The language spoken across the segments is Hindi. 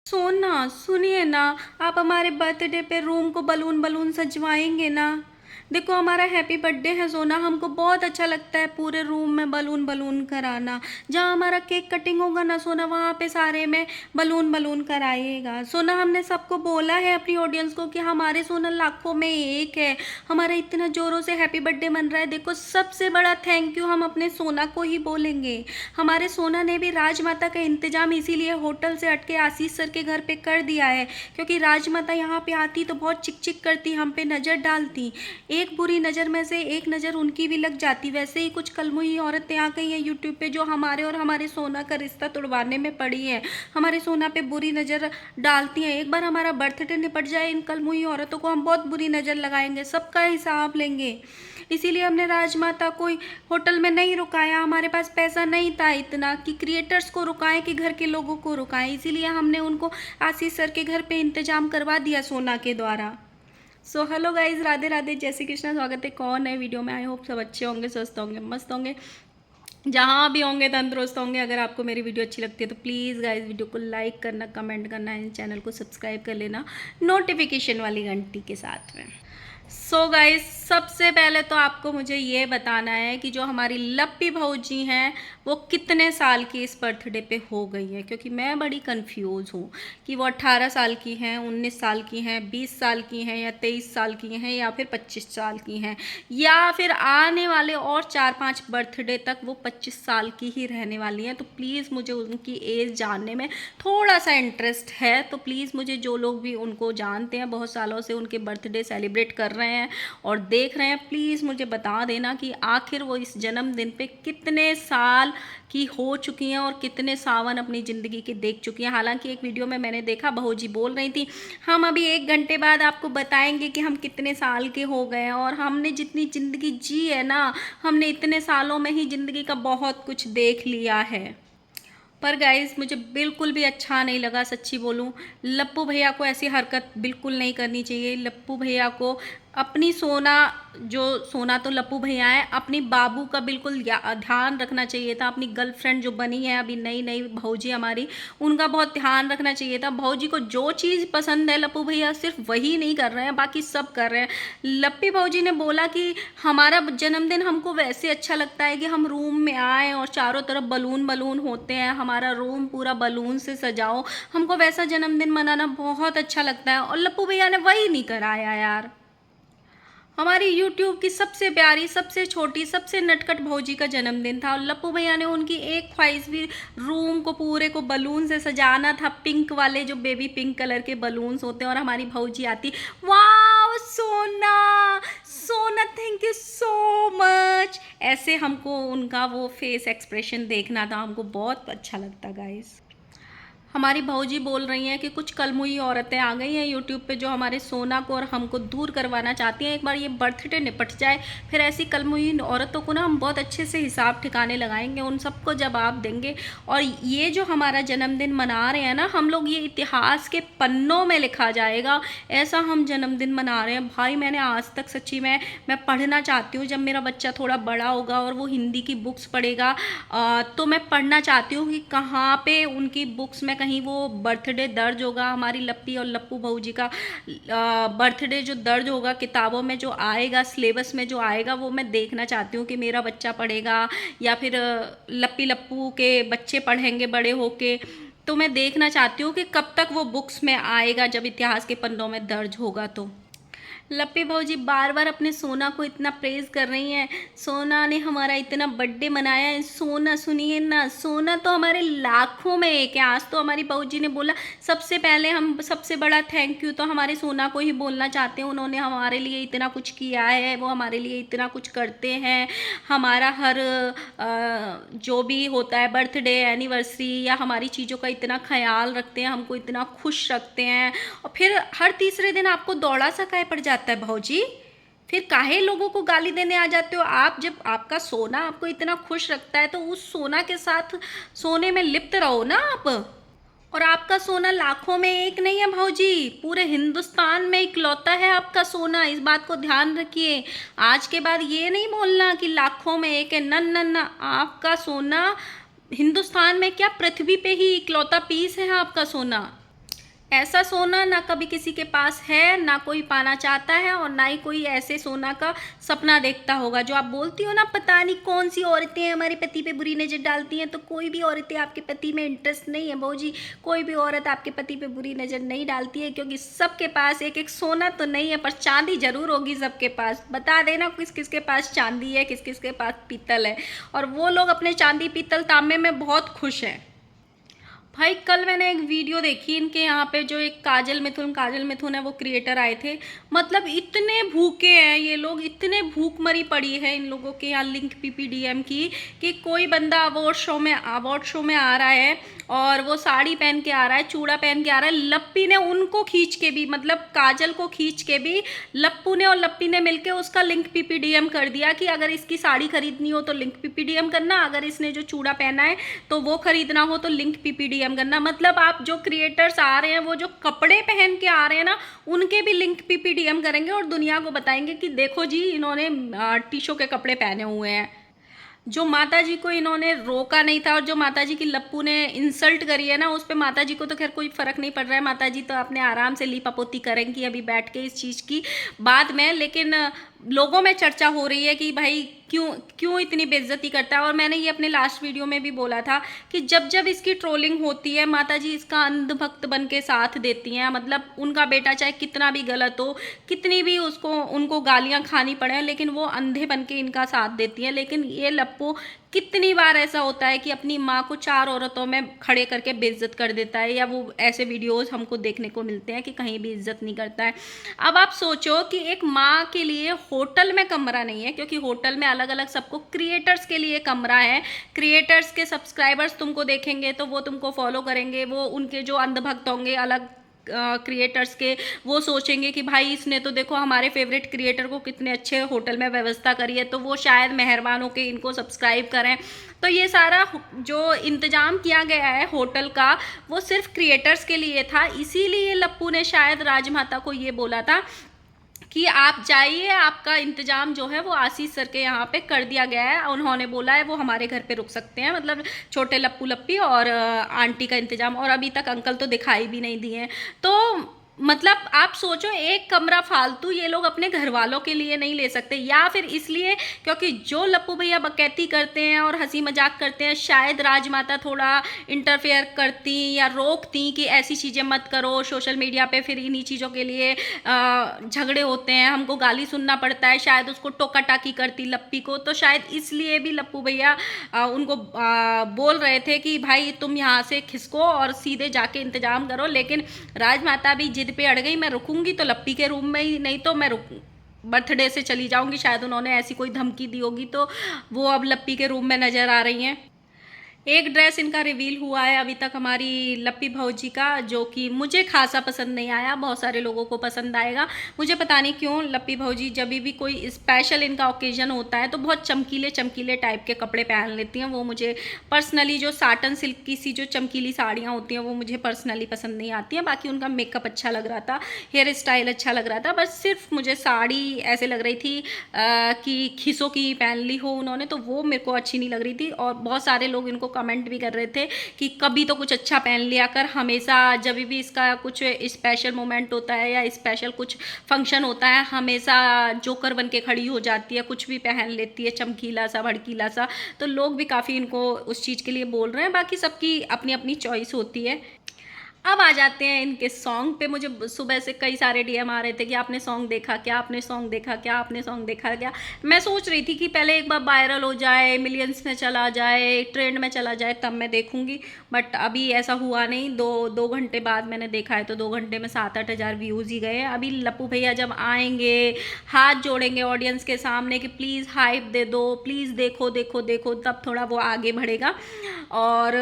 सोना सुनिए ना। आप हमारे बर्थडे पे रूम को बलून बलून सजवाएंगे ना। देखो हमारा हैप्पी बर्थडे है सोना, हमको बहुत अच्छा लगता है पूरे रूम में बलून बलून कराना। जहाँ हमारा केक कटिंग होगा ना सोना, वहाँ पे सारे में बलून बलून कराइएगा सोना। हमने सबको बोला है अपनी ऑडियंस को कि हमारे सोना लाखों में एक है। हमारा इतना जोरों से हैप्पी बर्थडे मन रहा है। देखो सबसे बड़ा थैंक यू हम अपने सोना को ही बोलेंगे। हमारे सोना ने भी राजमाता का इंतजाम इसीलिए होटल से हटके आशीष सर के घर पे कर दिया है, क्योंकि राजमाता यहाँ पे आती तो बहुत चिक चिक करती, हम पे नज़र डालती। एक बुरी नज़र में से एक नज़र उनकी भी लग जाती। वैसे ही कुछ कलमुही औरतें आ गई हैं यूट्यूब पे जो हमारे और हमारे सोना का रिश्ता तुड़वाने में पड़ी हैं, हमारे सोना पे बुरी नज़र डालती हैं। एक बार हमारा बर्थडे निपट जाए, इन कलमुही औरतों को हम बहुत बुरी नज़र लगाएंगे, सबका हिसाब लेंगे। इसीलिए हमने राजमाता को होटल में नहीं रुकाया। हमारे पास पैसा नहीं था इतना कि क्रिएटर्स को रुकाएं कि घर के लोगों को रुकाएं, इसीलिए हमने उनको आशीष सर के घर पे इंतजाम करवा दिया सोना के द्वारा। So hello guys, Radhe Radhe, जय श्री कृष्णा। स्वागत है कौन है वीडियो में। आई होप सब अच्छे होंगे, स्वस्थ होंगे, मस्त होंगे, जहाँ भी होंगे तंदुरुस्त होंगे। अगर आपको मेरी वीडियो अच्छी लगती है तो प्लीज़ गाइज वीडियो को लाइक करना, कमेंट करना, इन चैनल को सब्सक्राइब कर लेना नोटिफिकेशन वाली घंटी के साथ में। सो गाइज सबसे पहले तो आपको मुझे ये बताना है कि जो हमारी लप्पी भौजी हैं वो कितने साल की इस बर्थडे पे हो गई है, क्योंकि मैं बड़ी कंफ्यूज हूँ कि वो 18 साल की हैं, 19 साल की हैं, 20 साल की हैं, या 23 साल की हैं, या फिर 25 साल की हैं, या फिर आने वाले और 4-5 बर्थडे तक वो 25 साल की ही रहने वाली हैं। तो प्लीज़ मुझे उनकी एज जानने में थोड़ा सा इंटरेस्ट है। तो प्लीज़ मुझे जो लोग भी उनको जानते हैं, बहुत सालों से उनके बर्थडे सेलिब्रेट कर रहे हैं और देख रहे हैं, प्लीज़ मुझे बता देना कि आखिर वो इस जन्मदिन पे कितने साल की हो चुकी हैं और कितने सावन अपनी ज़िंदगी के देख चुकी हैं। हालांकि एक वीडियो में मैंने देखा बहू जी बोल रही थी हम अभी 1 घंटे बाद आपको बताएंगे कि हम कितने साल के हो गए हैं, और हमने जितनी ज़िंदगी जी है ना, हमने इतने सालों में ही ज़िंदगी का बहुत कुछ देख लिया है। पर गाइज़ मुझे बिल्कुल भी अच्छा नहीं लगा, सच्ची बोलूँ। लप्पू भैया को ऐसी हरकत बिल्कुल नहीं करनी चाहिए। लप्पू भैया को अपनी सोना, जो सोना तो लप्पू भैया है, अपनी बाबू का बिल्कुल ध्यान रखना चाहिए था। अपनी गर्लफ्रेंड जो बनी है अभी नई नई भौजी हमारी, उनका बहुत ध्यान रखना चाहिए था। भौजी को जो चीज़ पसंद है लप्पू भैया सिर्फ वही नहीं कर रहे हैं, बाकी सब कर रहे हैं। लप्पी भौजी ने बोला कि हमारा जन्मदिन हमको वैसे अच्छा लगता है कि हम रूम में आए और चारों तरफ बलून बलून होते हैं, हमारा रूम पूरा बलून से सजाओ, हमको वैसा जन्मदिन मनाना बहुत अच्छा लगता है। और लप्पू भैया ने वही नहीं कराया यार। हमारी YouTube की सबसे प्यारी, सबसे छोटी, सबसे नटखट भौजी का जन्मदिन था और लप्पू भैया ने उनकी एक ख्वाहिश भी, रूम को पूरे को बलून से सजाना था, पिंक वाले जो बेबी पिंक कलर के बलून्स होते हैं। और हमारी भौजी आती, वाह सोना सोना थैंक यू सो मच, ऐसे हमको उनका वो फेस एक्सप्रेशन देखना था, हमको बहुत अच्छा लगता गाइस। हमारी भौजी बोल रही हैं कि कुछ कलमुही औरतें आ गई हैं यूट्यूब पे जो हमारे सोना को और हमको दूर करवाना चाहती हैं। एक बार ये बर्थडे निपट जाए, फिर ऐसी कलमुही औरतों को ना हम बहुत अच्छे से हिसाब ठिकाने लगाएंगे, उन सबको जवाब देंगे। और ये जो हमारा जन्मदिन मना रहे हैं ना हम लोग, ये इतिहास के पन्नों में लिखा जाएगा, ऐसा हम जन्मदिन मना रहे हैं भाई। मैंने आज तक सच्ची में मैं पढ़ना चाहती हूँ, जब मेरा बच्चा थोड़ा बड़ा होगा और वो हिंदी की बुक्स पढ़ेगा तो मैं पढ़ना चाहती हूँ कि कहाँ पे उनकी बुक्स में कहीं वो बर्थडे दर्ज होगा, हमारी लप्पी और लप्पू बहू जी का बर्थडे जो दर्ज होगा किताबों में, जो आएगा सिलेबस में जो आएगा, वो मैं देखना चाहती हूँ कि मेरा बच्चा पढ़ेगा या फिर लप्पी लप्पू के बच्चे पढ़ेंगे बड़े होके। तो मैं देखना चाहती हूँ कि कब तक वो बुक्स में आएगा, जब इतिहास के पन्नों में दर्ज होगा। तो लप्पी भौजी बार बार अपने सोना को इतना प्रेज कर रही हैं, सोना ने हमारा इतना बर्थडे मनाया है। सोना सुनिए ना, सोना तो हमारे लाखों में एक है। आज तो हमारी भौजी ने बोला सबसे पहले हम सबसे बड़ा थैंक यू तो हमारे सोना को ही बोलना चाहते हैं। उन्होंने हमारे लिए इतना कुछ किया है, वो हमारे लिए इतना कुछ करते हैं। हमारा हर जो भी होता है बर्थडे एनिवर्सरी या हमारी चीज़ों का इतना ख्याल रखते हैं, हमको इतना खुश रखते हैं। और फिर हर तीसरे दिन आपको दौड़ा सा काहे पड़ जाता है भौजी, फिर काहे लोगों को गाली देने आ जाते हो आप। जब आपका सोना आपको इतना खुश रखता है तो उस सोना के साथ सोने में लिप्त रहो ना आप। और आपका सोना लाखों में एक नहीं है भौजी, पूरे हिंदुस्तान में इकलौता है आपका सोना, इस बात को ध्यान रखिए। आज के बाद ये नहीं बोलना कि लाखों में एक है, नन नन ना, आपका सोना हिंदुस्तान में क्या पृथ्वी पे ही इकलौता पीस है आपका सोना। ऐसा सोना ना कभी किसी के पास है, ना कोई पाना चाहता है, और ना ही कोई ऐसे सोना का सपना देखता होगा। जो आप बोलती हो ना, पता नहीं कौन सी औरतें हमारे पति पे बुरी नज़र डालती हैं, तो कोई भी औरतें आपके पति में इंटरेस्ट नहीं है बहू जी। कोई भी औरत आपके पति पे बुरी नज़र नहीं डालती है, क्योंकि सबके पास एक एक सोना तो नहीं है, पर चांदी जरूर होगी सबके पास। बता देना किस किस के पास चांदी है, किस किस के पास पीतल है, और वो लोग अपने चांदी पीतल तांबे में बहुत खुश हैं। भाई कल मैंने एक वीडियो देखी, इनके यहाँ पे जो एक काजल मिथुन है, वो क्रिएटर आए थे। मतलब इतने भूखे हैं ये लोग, इतने भूख मरी पड़ी है इन लोगों के यहाँ लिंक पीपीडीएम की, कि कोई बंदा अवार्ड शो में आ रहा है और वो साड़ी पहन के आ रहा है, चूड़ा पहन के आ रहा है। लप्पी ने उनको खींच के भी, मतलब काजल को खींच के भी, लप्पू ने और लप्पी ने मिलके उसका लिंक पीपीडीएम कर दिया कि अगर इसकी साड़ी खरीदनी हो तो लिंक पीपीडीएम करना, अगर इसने जो चूड़ा पहना है तो वो खरीदना हो तो लिंक पीपीडीएम करना। मतलब आप जो क्रिएटर्स आ रहे हैं, वो जो कपड़े पहन के आ रहे हैं ना, उनके भी लिंक पीपीडीएम करेंगे और दुनिया को बताएंगे कि देखो जी, इन्होंने टीशो के कपड़े पहने हुए हैं। जो माता जी को इन्होंने रोका नहीं था, और जो माता जी की लप्पू ने इंसल्ट करी है ना, उस पर माता जी को तो खैर कोई फर्क नहीं पड़ रहा है। माता जी तो अपने आराम से लीपापोती करेंगी अभी बैठ के इस चीज़ की बाद में। लेकिन लोगों में चर्चा हो रही है कि भाई क्यों क्यों इतनी बेइज्जती करता है। और मैंने ये अपने लास्ट वीडियो में भी बोला था कि जब जब इसकी ट्रोलिंग होती है, माता जी इसका अंधभक्त बन के साथ देती हैं। मतलब उनका बेटा चाहे कितना भी गलत हो, कितनी भी उनको गालियां खानी पड़े, लेकिन वो अंधे बन के इनका साथ देती हैं। लेकिन ये लप्पू कितनी बार ऐसा होता है कि अपनी माँ को 4 औरतों में खड़े करके बेइज्जत कर देता है, या वो ऐसे वीडियोस हमको देखने को मिलते हैं कि कहीं भी इज्जत नहीं करता है। अब आप सोचो कि एक माँ के लिए होटल में कमरा नहीं है, क्योंकि होटल में अलग अलग सबको क्रिएटर्स के लिए कमरा है। क्रिएटर्स के सब्सक्राइबर्स तुमको देखेंगे तो वो तुमको फॉलो करेंगे, वो उनके जो अंधभक्त होंगे अलग क्रिएटर्स के, वो सोचेंगे कि भाई इसने तो देखो हमारे फेवरेट क्रिएटर को कितने अच्छे होटल में व्यवस्था करी है, तो वो शायद मेहरबान होकर इनको सब्सक्राइब करें। तो ये सारा जो इंतजाम किया गया है होटल का, वो सिर्फ क्रिएटर्स के लिए था। इसीलिए लप्पू ने शायद राजमाता को ये बोला था कि आप जाइए, आपका इंतजाम जो है वो आशीष सर के यहाँ पे कर दिया गया है। उन्होंने बोला है वो हमारे घर पे रुक सकते हैं, मतलब छोटे लप्पू लप्पी और आंटी का इंतजाम। और अभी तक अंकल तो दिखाई भी नहीं दिए हैं। तो मतलब आप सोचो, एक कमरा फालतू ये लोग अपने घर वालों के लिए नहीं ले सकते, या फिर इसलिए क्योंकि जो लप्पू भैया बकैती करते हैं और हंसी मजाक करते हैं, शायद राजमाता थोड़ा इंटरफेयर करती या रोकती कि ऐसी चीज़ें मत करो, सोशल मीडिया पे फिर इन्हीं चीज़ों के लिए झगड़े होते हैं, हमको गाली सुनना पड़ता है। शायद उसको टोका टाकी करती लप्पी को, तो शायद इसलिए भी लप्पू भैया उनको बोल रहे थे कि भाई तुम यहाँ से खिसको और सीधे जाके इंतजाम करो। लेकिन राजमाता भी जिद पे अड़ गई, मैं रुकूंगी तो लप्पी के रूम में ही, नहीं तो मैं बर्थडे से चली जाऊंगी। शायद उन्होंने ऐसी कोई धमकी दी होगी, तो वो अब लप्पी के रूम में नजर आ रही हैं। एक ड्रेस इनका रिवील हुआ है अभी तक हमारी लप्पी भौजी का, जो कि मुझे खासा पसंद नहीं आया, बहुत सारे लोगों को पसंद आएगा। मुझे पता नहीं क्यों लप्पी भौजी जब भी कोई स्पेशल इनका ओकेजन होता है तो बहुत चमकीले चमकीले टाइप के कपड़े पहन लेती हैं। वो मुझे पर्सनली, जो साटन सिल्क की सी जो चमकीली साड़ियाँ होती हैं, वो मुझे पर्सनली पसंद नहीं आती हैं। बाकी उनका मेकअप अच्छा लग रहा था, हेयर स्टाइल अच्छा लग रहा था, बस सिर्फ मुझे साड़ी ऐसे लग रही थी कि खिसों की पहन ली हो उन्होंने, तो वो मेरे को अच्छी नहीं लग रही थी। और बहुत सारे लोग इनको कमेंट भी कर रहे थे कि कभी तो कुछ अच्छा पहन लिया कर, हमेशा जब भी इसका कुछ स्पेशल मोमेंट होता है या स्पेशल कुछ फंक्शन होता है, हमेशा जोकर बन के खड़ी हो जाती है, कुछ भी पहन लेती है चमकीला सा भड़कीला सा। तो लोग भी काफ़ी इनको उस चीज़ के लिए बोल रहे हैं। बाकी सबकी अपनी अपनी चॉइस होती है। अब आ जाते हैं इनके सॉन्ग पे। मुझे सुबह से कई सारे डीएम आ रहे थे कि आपने सॉन्ग देखा क्या, आपने सॉन्ग देखा क्या, आपने सॉन्ग देखा क्या। मैं सोच रही थी कि पहले एक बार वायरल हो जाए, मिलियंस में चला जाए, ट्रेंड में चला जाए, तब मैं देखूंगी। बट अभी ऐसा हुआ नहीं। दो घंटे बाद मैंने देखा है तो 2 घंटे में 7-8 हज़ार व्यूज़ ही गए हैं। अभी लप्पू भैया जब आएंगे, हाथ जोड़ेंगे ऑडियंस के सामने कि प्लीज़ हाइप दे दो, प्लीज़ देखो देखो देखो, तब थोड़ा वो आगे बढ़ेगा। और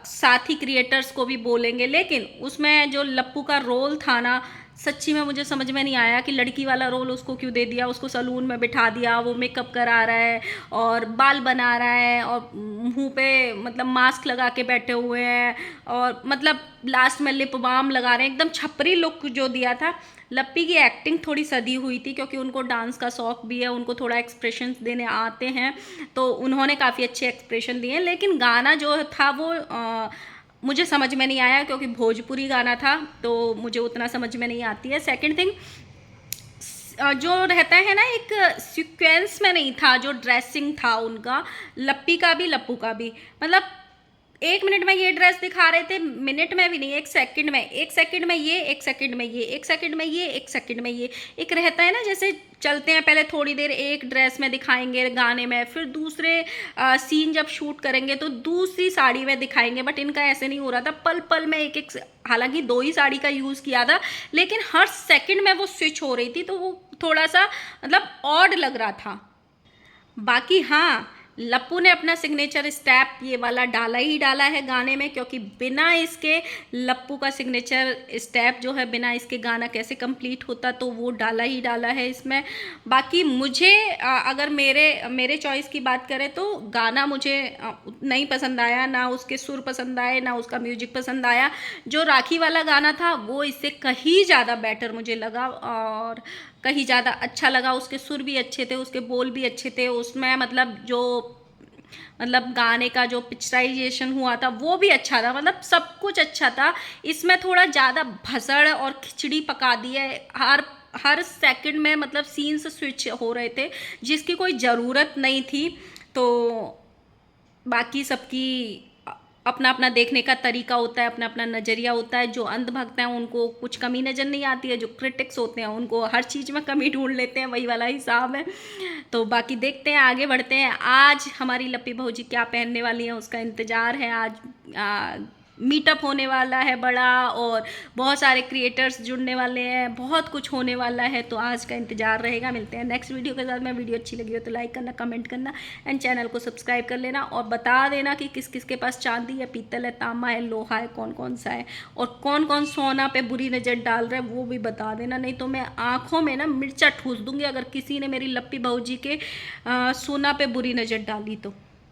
साथ ही क्रिएटर्स को भी बोलेंगे। लेकिन उसमें जो लप्पू का रोल था ना, सच्ची में मुझे समझ में नहीं आया कि लड़की वाला रोल उसको क्यों दे दिया। उसको सलून में बिठा दिया, वो मेकअप करा रहा है और बाल बना रहा है और मुंह पे मतलब मास्क लगा के बैठे हुए हैं, और मतलब लास्ट में लिप बाम लगा रहे हैं। एकदम छपरी लुक जो दिया था। लप्पी की एक्टिंग थोड़ी सदी हुई थी, क्योंकि उनको डांस का शौक भी है, उनको थोड़ा एक्सप्रेशंस देने आते हैं, तो उन्होंने काफ़ी अच्छे एक्सप्रेशन दिए। लेकिन गाना जो था वो मुझे समझ में नहीं आया क्योंकि भोजपुरी गाना था तो मुझे उतना समझ में नहीं आती है। सेकंड थिंग, जो रहता है ना, एक सीक्वेंस में नहीं था जो ड्रेसिंग था उनका, लप्पी का भी लप्पू का भी। मतलब 1 मिनट में ये ड्रेस दिखा रहे थे, मिनट में भी नहीं, 1 सेकंड में, 1 सेकंड में ये, 1 सेकंड में ये, 1 सेकंड में ये, 1 सेकंड में ये। एक रहता है ना, जैसे चलते हैं पहले थोड़ी देर एक ड्रेस में दिखाएंगे गाने में, फिर दूसरे सीन जब शूट करेंगे तो दूसरी साड़ी में दिखाएंगे, बट इनका ऐसे नहीं हो रहा था। पल पल में एक एक, हालांकि 2 ही साड़ी का यूज़ किया था, लेकिन हर सेकंड में वो स्विच हो रही थी, तो वो थोड़ा सा मतलब ऑड लग रहा था। बाकी हाँ, लप्पू ने अपना सिग्नेचर स्टेप ये वाला डाला ही डाला है गाने में, क्योंकि बिना इसके लप्पू का सिग्नेचर स्टेप जो है, बिना इसके गाना कैसे कंप्लीट होता, तो वो डाला ही डाला है इसमें। बाकी मुझे अगर मेरे चॉइस की बात करें तो गाना मुझे नहीं पसंद आया, ना उसके सुर पसंद आए, ना उसका म्यूजिक पसंद आया। जो राखी वाला गाना था वो इससे कहीं ज़्यादा बेटर मुझे लगा और कहीं ज़्यादा अच्छा लगा। उसके सुर भी अच्छे थे, उसके बोल भी अच्छे थे, उसमें मतलब जो मतलब गाने का जो पिक्चराइजेशन हुआ था वो भी अच्छा था, मतलब सब कुछ अच्छा था। इसमें थोड़ा ज़्यादा भसड़ और खिचड़ी पका दी है, हर सेकंड में मतलब सीन्स स्विच हो रहे थे जिसकी कोई ज़रूरत नहीं थी। तो बाकी सबकी अपना अपना देखने का तरीका होता है, अपना अपना नज़रिया होता है। जो अंधभक्त हैं उनको कुछ कमी नज़र नहीं आती है, जो क्रिटिक्स होते हैं उनको हर चीज़ में कमी ढूंढ लेते हैं, वही वाला हिसाब है। तो बाकी देखते हैं, आगे बढ़ते हैं। आज हमारी लप्पी बहू जी क्या पहनने वाली हैं उसका इंतज़ार है। आज मीटअप होने वाला है बड़ा, और बहुत सारे क्रिएटर्स जुड़ने वाले हैं, बहुत कुछ होने वाला है, तो आज का इंतजार रहेगा। मिलते हैं नेक्स्ट वीडियो के साथ में। वीडियो अच्छी लगी हो तो लाइक करना, कमेंट करना एंड चैनल को सब्सक्राइब कर लेना, और बता देना कि किस किस के पास चांदी है, पीतल है, तांबा है, लोहा है, कौन कौन सा है, और कौन कौन सोना पे बुरी नज़र डाल रहा है वो भी बता देना। नहीं तो मैं आँखों में ना मिर्चा ठूस दूंगी अगर किसी ने मेरी लप्पी बहू जी के सोना पे बुरी नज़र डाली तो।